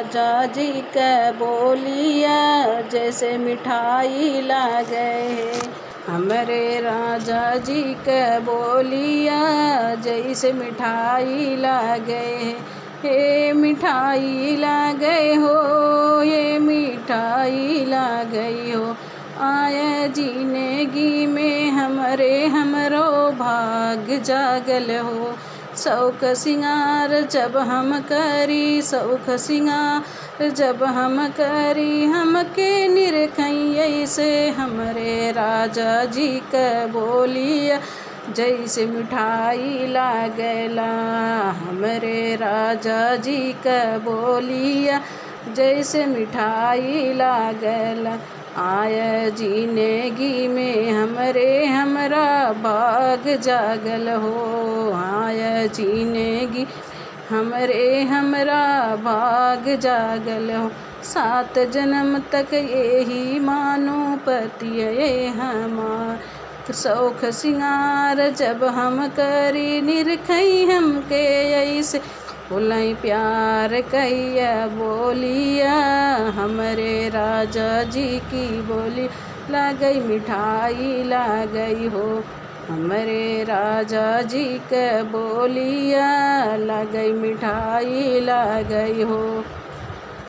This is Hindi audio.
राजा जी के बोलिया जैसे मिठाई लागे। हमरे राजा जी के बोलिया जैसे मिठाई लागे। हे मिठाई लागे हो, ये मिठाई लागे हो। आए जिंदगी में हमरो भाग जागल हो। शौक सिंगार जब हम करी, शौक सिंगार जब हम करी, हमके निरखैया से हमरे राजा जी के बोलिया जैसे मिठाई लागला। हमरे राजा जी के बोलिया जैसे मिठाई लागला। आय जिंदगी में हमरा भाग जागल हो। आय जिंदगी हमरा भाग जागल हो। 7 जन्म तक यही मानो पतिये हमार। शौक सिंगार जब हम करी, निरखई हमके ऐसे बोलाई प्यार कैया बोलिया। हमरे राजा जी की बोली लागई मिठाई लागई हो। हमरे राजा जी के बोलिया लागई मिठाई लागई हो।